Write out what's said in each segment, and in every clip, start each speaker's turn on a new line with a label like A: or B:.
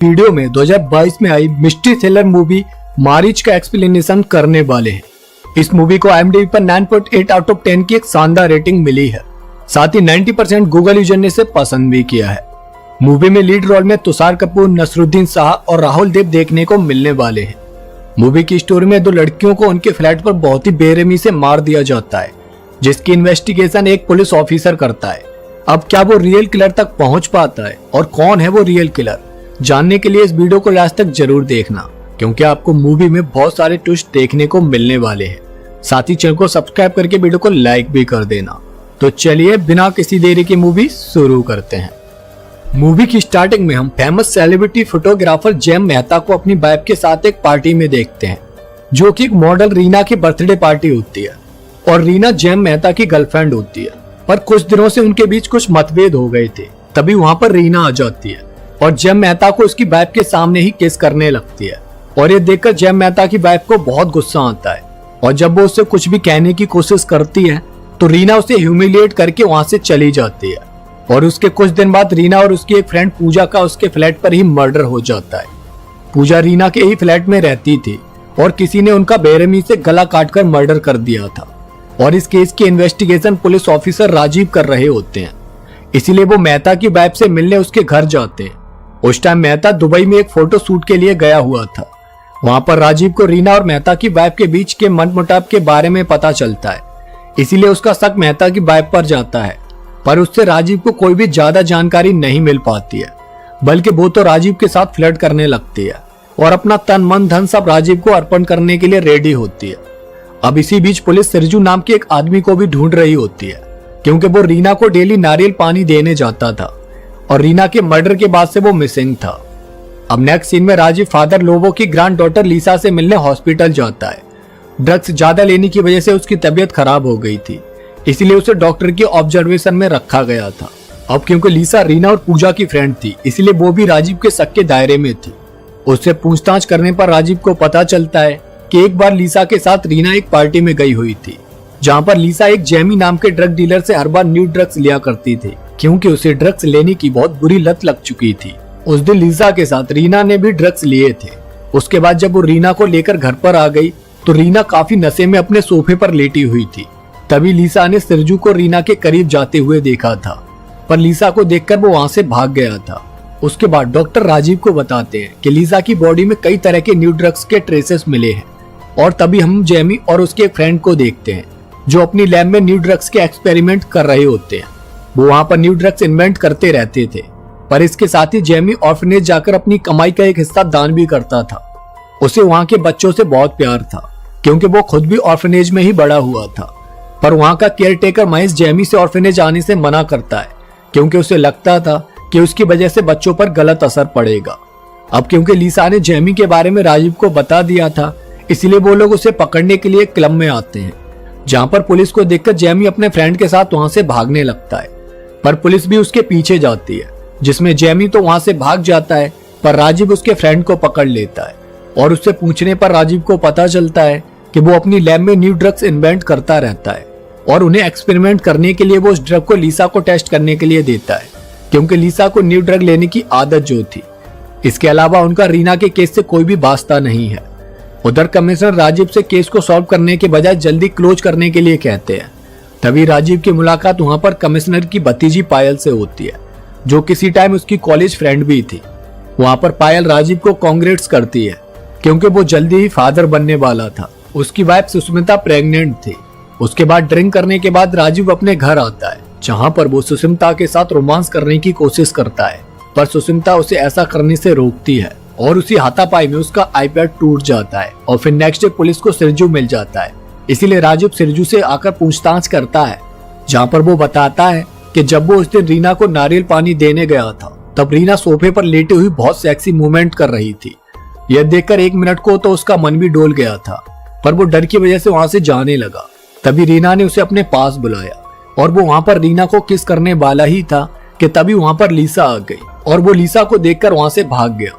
A: Video में 2022 में आई mystery thriller movie Maareech का एक्सप्लेनेशन करने वाले हैं। इस मूवी को IMDb पर 9.8 आउट ऑफ 10 की एक शानदार रेटिंग मिली है। साथ ही 90% गूगल यूजर ने इसे पसंद भी किया है। मूवी में लीड रोल में तुषार कपूर, नसरुद्दीन शाह और राहुल देव देखने को मिलने वाले हैं। मूवी की स्टोरी में दो लड़कियों को उनके फ्लैट पर बहुत ही बेरहमी से मार दिया जाता है, जिसकी इन्वेस्टिगेशन एक पुलिस ऑफिसर करता है। अब क्या वो रियल किलर तक पहुंच पाता है और कौन है वो रियल किलर, जानने के लिए इस वीडियो को लास्ट तक जरूर देखना, क्योंकि आपको मूवी में बहुत सारे ट्विस्ट देखने को मिलने वाले हैं। साथ ही चैनल को सब्सक्राइब करके वीडियो को लाइक भी कर देना। तो चलिए बिना किसी देरी की मूवी शुरू करते हैं। मूवी की स्टार्टिंग में हम फेमस सेलिब्रिटी फोटोग्राफर जेम मेहता को अपनी वाइफ के साथ एक पार्टी में देखते हैं, जो कि एक मॉडल रीना की बर्थडे पार्टी होती है और रीना जेम मेहता की गर्लफ्रेंड होती है। पर कुछ दिनों से उनके बीच कुछ मतभेद हो गए थे। तभी वहां पर रीना आ जाती है और जेम मेहता को उसकी वाइफ के सामने ही किस करने लगती है। और ये देखकर जेम मेहता की वाइफ को बहुत गुस्सा आता है और जब वो उससे कुछ भी कहने की कोशिश करती है तो रीना उसे ह्यूमिलिएट करके वहां से चली जाती है। और उसके कुछ दिन बाद रीना और उसकी एक फ्रेंड पूजा का उसके फ्लैट पर ही मर्डर हो जाता है। पूजा रीना के ही फ्लैट में रहती थी और किसी ने उनका बेरहमी से गला काटकर मर्डर कर दिया था। और इस केस की इन्वेस्टिगेशन पुलिस ऑफिसर राजीव कर रहे होते हैं, इसीलिए वो मेहता की वाइफ से मिलने उसके घर जाते हैं। उस टाइम मेहता दुबई में एक फोटो शूट के लिए गया हुआ था। वहां पर राजीव को रीना और मेहता की वाइफ के बीच के मनमुटाव के बारे में पता चलता है, इसीलिए उसका शक मेहता की वाइफ पर जाता है। पर उससे राजीव को कोई भी ज्यादा जानकारी नहीं मिल पाती है, बल्कि वो तो राजीव के साथ फ्लर्ट करने लगती है और अपना तन मन धन सब राजीव को अर्पण करने के लिए रेडी होती है। अब इसी बीच पुलिस सिरजू नाम के एक आदमी को भी ढूंढ रही होती है, क्योंकि वो रीना को डेली नारियल पानी देने जाता था और रीना के मर्डर के बाद से वो मिसिंग था। अब नेक्स्ट सीन में राजीव फादर लोबो की ग्रैंड डॉटर लीसा से मिलने हॉस्पिटल जाता है। ड्रग्स ज्यादा लेने की वजह से उसकी तबीयत खराब हो गई थी, इसलिए उसे डॉक्टर की ऑब्जर्वेशन में रखा गया था। अब क्योंकि लीसा रीना और पूजा की फ्रेंड थी, इसलिए वो भी राजीव के शक के दायरे में थी। उससे पूछताछ करने पर राजीव को पता चलता है कि एक बार लीसा के साथ रीना एक पार्टी में गई हुई थी, जहां पर लीसा एक जेमी नाम के ड्रग डीलर से हर बार न्यू ड्रग्स लिया करती थी, क्योंकि उसे ड्रग्स लेने की बहुत बुरी लत लग चुकी थी। उस दिन लीसा के साथ रीना ने भी ड्रग्स लिए थे। उसके बाद जब वो रीना को लेकर घर पर आ गई तो रीना काफी नशे में अपने सोफे पर लेटी हुई थी। तभी लीसा ने सिरजू को रीना के करीब जाते हुए देखा था, पर लीसा को देखकर वो वहां से भाग गया था। उसके बाद डॉक्टर राजीव को बताते हैं कि लीसा की बॉडी में कई तरह के न्यू ड्रग्स के ट्रेसेस मिले हैं। और तभी हम जेमी और उसके एक फ्रेंड को देखते हैं, जो अपनी लैब में न्यू ड्रग्स के एक्सपेरिमेंट कर रहे होते हैं। वो वहां पर न्यू ड्रग्स इन्वेंट करते रहते थे, पर इसके साथ ही जेमी ऑर्फनेज जाकर अपनी कमाई का एक हिस्सा दान भी करता था। उसे वहां के बच्चों से बहुत प्यार था, क्योंकि वो खुद भी ऑर्फनेज में ही बड़ा हुआ था। पर वहां का केयरटेकर महेश जेमी से ऑर्फनेज आने से मना करता है, क्योंकि उसे लगता था कि उसकी वजह से बच्चों पर गलत असर पड़ेगा। अब क्योंकि लीसा ने जेमी के बारे में राजीव को बता दिया था, इसलिए वो लोग उसे पकड़ने के लिए क्लब में आते हैं, जहां पर पुलिस को देखकर जेमी अपने फ्रेंड के साथ वहां से भागने लगता है। पर पुलिस भी उसके पीछे जाती है, जिसमें जेमी तो वहां से भाग जाता है, पर राजीव उसके फ्रेंड को पकड़ लेता है। और उससे पूछने पर राजीव को पता चलता है कि वो अपनी लैब में न्यू ड्रग्स इन्वेंट करता रहता है और उन्हें एक्सपेरिमेंट करने के लिए वो उस ड्रग को लीसा को टेस्ट करने के लिए देता है, क्योंकि लीसा को न्यू ड्रग लेने की आदत जो थी। इसके अलावा उनका रीना के केस से कोई भी वास्ता नहीं है। उधर कमिश्नर राजीव से केस को सॉल्व करने के बजाय जल्दी क्लोज करने के लिए कहते हैं। तभी राजीव की मुलाकात वहां पर कमिश्नर की भतीजी पायल से होती है, जो किसी टाइम उसकी कॉलेज फ्रेंड भी थी। वहां पर पायल राजीव को कांग्रेट्स करती है, क्योंकि वो जल्दी ही फादर बनने वाला था। उसकी वाइफ सुष्मिता प्रेग्नेंट थी। उसके बाद ड्रिंक करने के बाद राजीव अपने घर आता है, जहां पर वो सुष्मिता के साथ रोमांस करने की कोशिश करता है, पर सुष्मिता उसे ऐसा करने से रोकती है और उसी हाथापाई में उसका आईपैड टूट जाता है। और फिर नेक्स्ट डे पुलिस को सिरजू मिल जाता है, इसीलिए राजीव सिरजू से आकर पूछताछ करता है, जहां पर वो बताता है कि जब वो उस दिन रीना को नारियल पानी देने गया था, तब रीना सोफे पर लेटी हुई बहुत सेक्सी मूवमेंट कर रही थी। यह देखकर 1 मिनट को तो उसका मन भी डोल गया था, पर वो डर की वजह से वहां से जाने लगा। तभी रीना ने उसे अपने पास बुलाया और वो वहां पर रीना को किस करने वाला ही था कि तभी वहां पर लीसा आ गई और वो लीसा को देखकर वहां से भाग गया।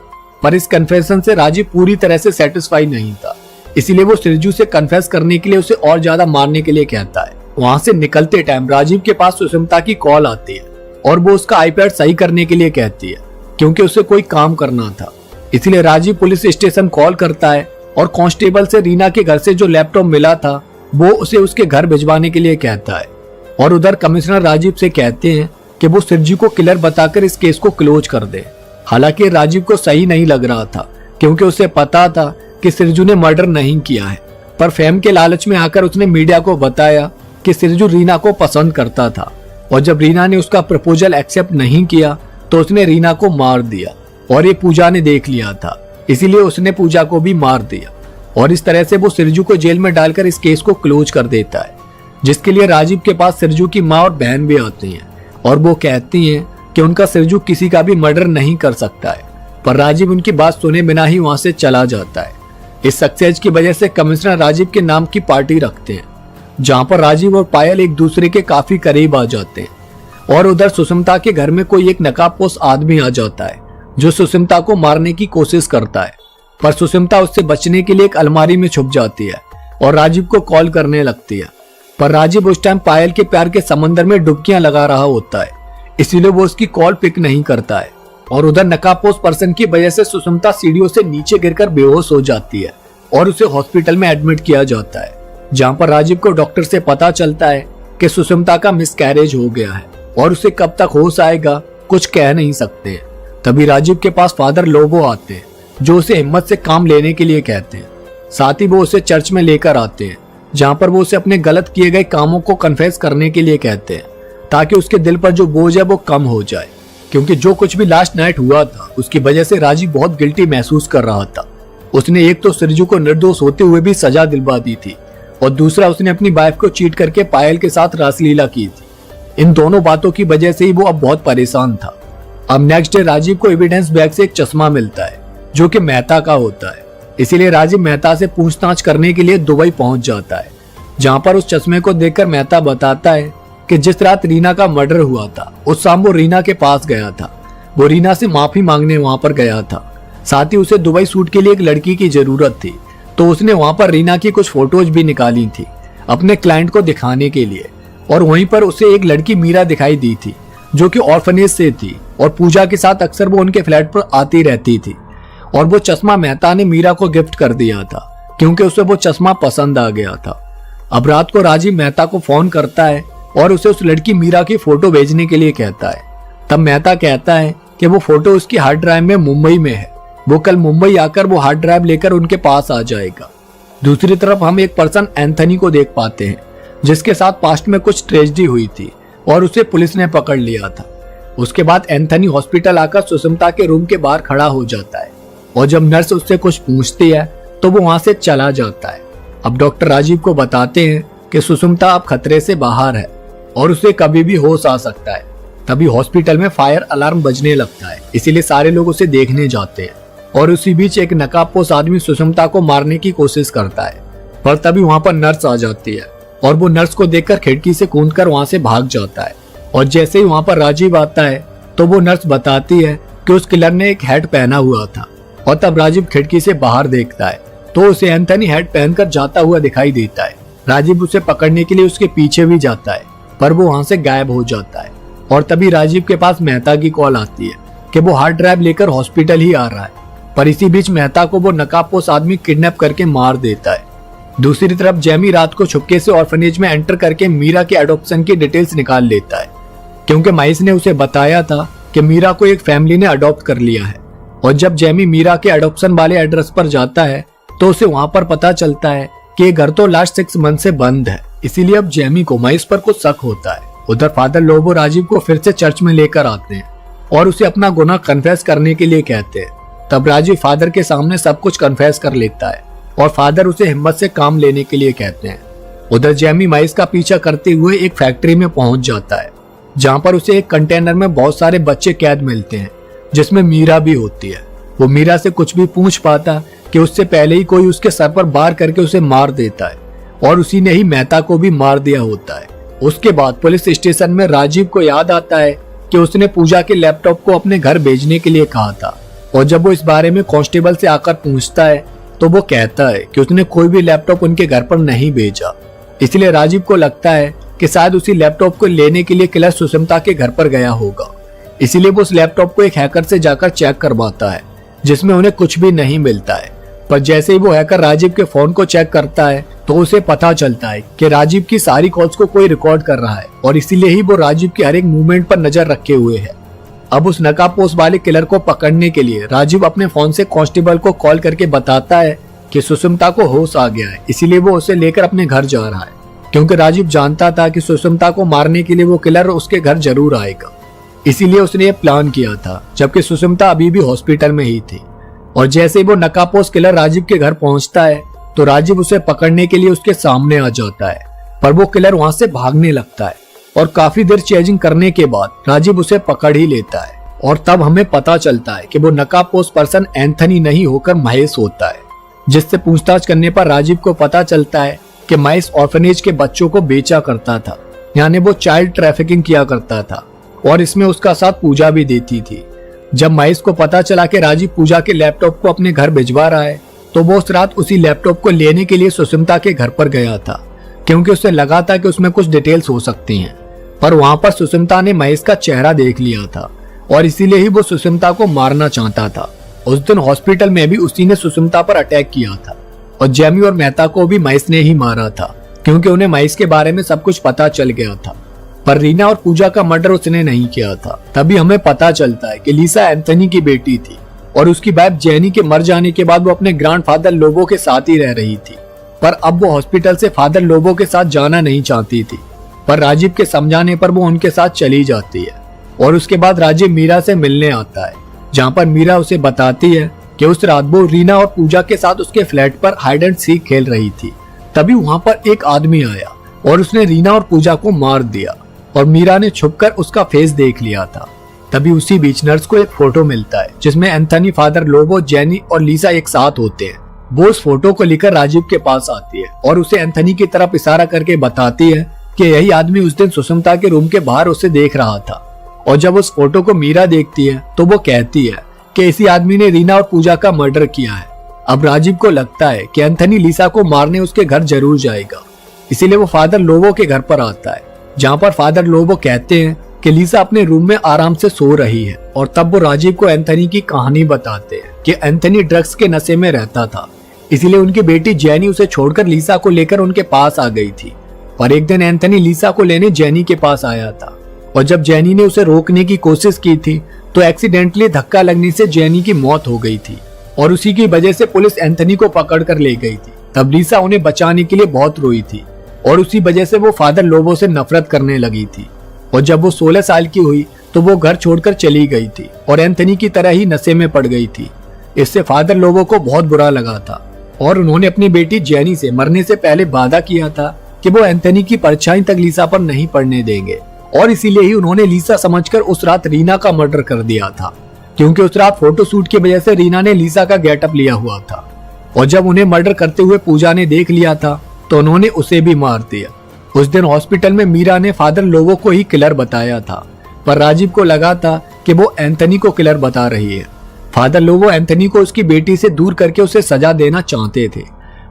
A: पर इस कन्फेशन से राजीव पूरी तरह से सेटिस्फाई नहीं था, इसीलिए वो सिरजू से कन्फेस करने के लिए उसे और ज्यादा मारने के लिए कहता है। वहां से निकलते टाइम राजीव के पास सुष्मिता की कॉल आती है और वो उसका आईपैड सही करने के लिए कहती है, क्योंकि उसे कोई काम करना था। इसलिए राजीव पुलिस स्टेशन कॉल करता है और कांस्टेबल से रीना के घर से जो लैपटॉप मिला था वो उसे उसके घर भिजवाने के लिए कहता है। और उधर कमिश्नर राजीव से कहते हैं कि वो सिरजू को किलर बताकर इस केस को क्लोज कर दे। हालांकि राजीव को सही नहीं लग रहा था, क्योंकि उसे पता था कि सिरजू ने मर्डर नहीं किया है, पर फेम के लालच में आकर उसने मीडिया को बताया कि सिरजू रीना को पसंद करता था, और जब रीना ने उसका प्रपोजल एक्सेप्ट नहीं किया तो उसने रीना को मार दिया। और ये पूजा ने देख लिया था, इसीलिए उसने पूजा को भी मार दिया। और इस तरह से वो सिरजू को जेल में डालकर इस केस को क्लोज कर देता है, जिसके लिए राजीव के पास सिरजू की माँ और बहन भी आती हैं और वो कहती हैं कि उनका सिरजू किसी का भी मर्डर नहीं कर सकता है। पर राजीव उनकी बात सुने बिना ही वहां से चला जाता है। इस सक्सेस की वजह से कमिश्नर राजीव के नाम की पार्टी रखते हैं, जहां पर राजीव और पायल एक दूसरे के काफी करीब आ जाते हैं। और उधर सुष्मिता के घर में कोई एक नकाबपोश आदमी आ जाता है जो सुष्मिता को मारने की कोशिश करता है, पर सुष्मिता उससे बचने के लिए एक अलमारी में छुप जाती है और राजीव को कॉल करने लगती है। पर राजीव उस टाइम पायल के प्यार के समंदर में डुबकियां लगा रहा होता है, इसीलिए वो उसकी कॉल पिक नहीं करता है। और उधर नकाबपोश पर्सन की वजह से सुष्मिता सीढ़ियों से नीचे गिरकर बेहोश हो जाती है और उसे हॉस्पिटल में एडमिट किया जाता है, जहां पर राजीव को डॉक्टर से पता चलता है कि सुष्मिता का मिसकैरेज हो गया है और उसे कब तक होश आएगा कुछ कह नहीं सकते। तभी राजीव के पास फादर लोबो आते हैं, जो उसे हिम्मत से काम लेने के लिए कहते हैं। साथ ही वो उसे चर्च में लेकर आते हैं, जहां पर वो उसे अपने गलत किए गए कामों को कन्फेस करने के लिए कहते हैं, ताकि उसके दिल पर जो बोझ है वो कम हो जाए। क्योंकि जो कुछ भी लास्ट नाइट हुआ था उसकी वजह से राजीव बहुत गिल्टी महसूस कर रहा था। उसने एक तो सिरजू को निर्दोष होते हुए भी सजा दिलवा दी थी, और दूसरा उसने अपनी वाइफ को चीट करके पायल के साथ रासलीला की थी। इन दोनों बातों की वजह से ही वो अब बहुत परेशान था। अब नेक्स्ट डे राजीव को एविडेंस बैग से एक चश्मा मिलता है जो कि मेहता का होता है, इसीलिए राजीव मेहता से पूछताछ करने के लिए दुबई पहुंच जाता है, जहां पर उस चश्मे को देखकर मेहता बताता है कि जिस रात रीना का मर्डर हुआ था उस शाम वो रीना के पास गया था। वो रीना से माफी मांगने वहां पर गया था। साथ ही उसे दुबई शूट के लिए एक लड़की की जरूरत थी, तो उसने वहां पर रीना की कुछ फोटोज भी निकाली थी अपने क्लाइंट को दिखाने के लिए। और वहीं पर उसे एक लड़की मीरा दिखाई दी थी, जो कि ऑर्फनेज से थी, और पूजा के साथ अक्सर वो उनके फ्लैट पर आती रहती थी। और वो चश्मा मेहता ने मीरा को गिफ्ट कर दिया था, क्योंकि उसे वो चश्मा पसंद आ गया था। अब रात को राजीव मेहता को फोन करता है और उसे उस लड़की मीरा की फोटो भेजने के लिए कहता है। तब मेहता कहता है कि वो फोटो उसकी हार्ड ड्राइव में मुंबई में है, वो कल मुंबई आकर वो हार्ड ड्राइव लेकर उनके पास आ जाएगा। दूसरी तरफ हम एक पर्सन एंथनी को देख पाते हैं, जिसके साथ पास्ट में कुछ ट्रेजेडी हुई थी और उसे पुलिस ने पकड़ लिया था। उसके बाद एंथनी हॉस्पिटल आकर सुष्मिता के रूम के बाहर खड़ा हो जाता है, और जब नर्स उससे कुछ पूछती है तो वो वहां से चला जाता है। अब डॉक्टर राजीव को बताते हैं कि सुष्मिता अब खतरे से बाहर है और उसे कभी भी होश आ सकता है। तभी हॉस्पिटल में फायर अलार्म बजने लगता है, इसीलिए सारे लोग उसे देखने जाते हैं। और उसी बीच एक नकाबपोश आदमी सुष्मिता को मारने की कोशिश करता है, पर तभी वहां पर नर्स आ जाती है और वो नर्स को देखकर खिड़की से कूदकर वहां से भाग जाता है। और जैसे ही वहां पर राजीव आता है तो वो नर्स बताती है कि उस किलर ने एक हैट पहना हुआ था। और तब राजीव खिड़की से बाहर देखता है तो उसे एंथनी हैट पहनकर जाता हुआ दिखाई देता है। राजीव उसे पकड़ने के लिए उसके पीछे भी जाता है, पर वो वहां से गायब हो जाता है। और तभी राजीव के पास मेहता की कॉल आती है कि वो हार्ड ड्राइव लेकर हॉस्पिटल ही आ रहा है, पर इसी बीच मेहता को वो नकाबपोश आदमी किडनैप करके मार देता है। दूसरी तरफ जेमी रात को छुपके से ऑर्फनेज में एंटर करके मीरा के अडॉप्शन की डिटेल्स निकाल लेता है, क्योंकि महेश ने उसे बताया था कि मीरा को एक फैमिली ने अडॉप्ट कर लिया है। और जब जेमी मीरा के अडॉप्शन वाले एड्रेस पर जाता है तो उसे वहां पर पता चलता है कि ये घर तो लास्ट 6 मंथ से बंद है, इसीलिए अब जेमी को महेश पर कुछ शक होता है। उधर फादर लोबो राजीव को फिर से चर्च में लेकर आते हैं और उसे अपना गुनाह कन्फेस करने के लिए कहते हैं। तब राजीव फादर के सामने सब कुछ कन्फेस कर लेता है और फादर उसे हिम्मत से काम लेने के लिए कहते हैं। उधर जेमी महेश का पीछा करते हुए एक फैक्ट्री में पहुंच जाता है, जहां पर उसे एक कंटेनर में बहुत सारे बच्चे कैद मिलते हैं, जिसमें मीरा भी होती है। वो मीरा से कुछ भी पूछ पाता कि उससे पहले ही कोई उसके सर पर वार करके उसे मार देता है, और उसी ने ही मेहता को भी मार दिया होता है। उसके बाद पुलिस स्टेशन में राजीव को याद आता है कि उसने पूजा के लैपटॉप को अपने घर भेजने के लिए कहा था, और जब वो इस बारे में कांस्टेबल से आकर पूछता है तो वो कहता है कि उसने कोई भी लैपटॉप उनके घर पर नहीं भेजा। इसलिए राजीव को लगता है कि शायद उसी लैपटॉप को लेने के लिए किलर सुष्मिता के घर पर गया होगा। इसीलिए वो उस लैपटॉप को एक हैकर से जाकर चेक करवाता है, जिसमें उन्हें कुछ भी नहीं मिलता है। पर जैसे ही वो हैकर राजीव के फोन को चेक करता है तो उसे पता चलता है कि राजीव की सारी कॉल्स को कोई रिकॉर्ड कर रहा है और इसीलिए ही वो राजीव के हर एक मूवमेंट पर नजर रखे हुए है। अब उस नकाबपोश वाले किलर को पकड़ने के लिए राजीव अपने फोन से कांस्टेबल को कॉल करके बताता है कि सुष्मिता को होश आ गया है, इसीलिए वो उसे लेकर अपने घर जा रहा है, क्योंकि राजीव जानता था कि सुष्मिता को मारने के लिए वो किलर उसके घर जरूर आएगा। इसीलिए उसने ये प्लान किया था, जबकि सुष्मिता अभी भी हॉस्पिटल में ही थी। और जैसे ही वो नकाबपोश किलर राजीव के घर पहुंचता है तो राजीव उसे पकड़ने के लिए उसके सामने आ जाता है, पर वो किलर वहां से भागने लगता है और काफी देर चेजिंग करने के बाद राजीव उसे पकड़ ही लेता है। और तब हमें पता चलता है कि वो नकाबपोश पर्सन एंथनी नहीं होकर महेश होता है, जिससे पूछताछ करने पर राजीव को पता चलता है कि महेश ऑर्फनेज के बच्चों को बेचा करता था, यानी वो चाइल्ड ट्रैफिकिंग किया करता था और इसमें उसका साथ पूजा भी देती थी। जब महेश को पता चला कि राजीव पूजा के लैपटॉप को अपने घर भिजवा रहा है तो वो उस रात उसी लैपटॉप को लेने के लिए सुष्मिता के घर पर गया था, क्योंकि उसे लगा था कि उसमें कुछ डिटेल्स हो सकती हैं। पर वहां पर सुष्मिता ने महेश का चेहरा देख लिया था और इसीलिए ही वो सुष्मिता को मारना चाहता था। उस दिन हॉस्पिटल में भी उसी ने सुष्मिता पर अटैक किया था और जेमी और मेहता को भी महेश ने ही मारा था, क्योंकि उन्हें महेश के बारे में सब कुछ पता चल गया था। पर रीना और पूजा का मर्डर उसने नहीं किया था। तभी हमें पता चलता है कि लीसा एंथनी की बेटी थी और उसकी वाइफ जेनी के मर जाने के बाद वो अपने ग्रैंडफादर लोबो के साथ ही रह रही थी। पर अब वो हॉस्पिटल से फादर लोबो के साथ जाना नहीं चाहती थी, पर राजीव के समझाने पर वो उनके साथ चली जाती है। और उसके बाद राजीव मीरा से मिलने आता है, जहाँ पर मीरा उसे बताती है कि उस रात वो रीना और पूजा के साथ उसके फ्लैट पर हाइड एंड सीक खेल रही थी। तभी वहां पर एक आदमी आया और उसने रीना और पूजा को मार दिया और मीरा ने छुपकर उसका फेस देख लिया था। तभी उसी बीच नर्स को एक फोटो मिलता है जिसमें एंथनी, फादर लोबो, जेनी और लीसा एक साथ होते हैं। वो उस फोटो को लेकर राजीव के पास आती है और उसे एंथनी की तरफ इशारा करके बताती है कि यही आदमी उस दिन सुष्मिता के रूम के बाहर उसे देख रहा था। और जब उस फोटो को मीरा देखती है तो वो कहती है कि इसी आदमी ने रीना और पूजा का मर्डर किया है। अब राजीव को लगता है कि एंथनी लीसा को मारने उसके घर जरूर जाएगा, इसीलिए वो फादर लोबो के घर पर आता है, जहाँ पर फादर लोबो कहते हैं कि लीसा अपने रूम में आराम से सो रही है। और तब वो राजीव को एंथनी की कहानी बताते हैं कि एंथनी ड्रग्स के नशे में रहता था, इसीलिए उनकी बेटी जेनी उसे छोड़कर लीसा को लेकर उनके पास आ गई थी। और एक दिन एंथनी लीसा को लेने जेनी के पास आया था और जब जेनी ने उसे रोकने की कोशिश की थी तो एक्सीडेंटली धक्का लगने से जेनी की मौत हो गई थी और उसी की वजह से पुलिस एंथनी को पकड़ कर ले गई थी। तब लीसा उन्हें बचाने के लिए बहुत रोई थी और उसी वजह से वो फादर लोबो से नफरत करने लगी थी। और जब वो 16 साल की हुई तो वो घर छोड़कर चली गई थी और एंथनी की तरह ही नशे में पड़ गई थी। इससे फादर लोबो को बहुत बुरा लगा था और उन्होंने अपनी बेटी जेनी से मरने से पहले वादा किया था कि वो एंथनी की परछाई तक लीसा पर नहीं पड़ने देंगे। और इसीलिए ही उन्होंने लीसा समझकर उस रात रीना का मर्डर कर दिया था, क्योंकि उस रात फोटोशूट की वजह से रीना ने लीसा का गेटअप लिया हुआ था। और जब उन्हें मर्डर करते हुए पूजा ने देख लिया था तो उन्होंने उसे भी मार दिया। उस दिन हॉस्पिटल में मीरा ने फादर लोबो को ही किलर बताया था, पर राजीव को लगा था कि वो एंथनी को किलर बता रही है। फादर लोबो एंथनी को उसकी बेटी से दूर करके उसे सजा देना चाहते थे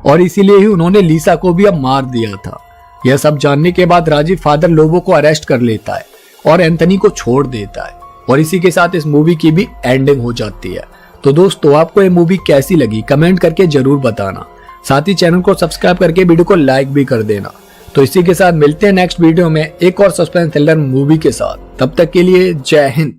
A: और इसीलिए ही उन्होंने लीसा को भी अब मार दिया था। यह सब जानने के बाद राजीव फादर लोबो को अरेस्ट कर लेता है और एंथनी को छोड़ देता है और इसी के साथ इस मूवी की भी एंडिंग हो जाती है। तो दोस्तों, आपको ये मूवी कैसी लगी कमेंट करके जरूर बताना, साथ ही चैनल को सब्सक्राइब करके वीडियो को लाइक भी कर देना। तो इसी के साथ मिलते हैं नेक्स्ट वीडियो में एक और सस्पेंस थ्रिलर मूवी के साथ। तब तक के लिए जय हिंद।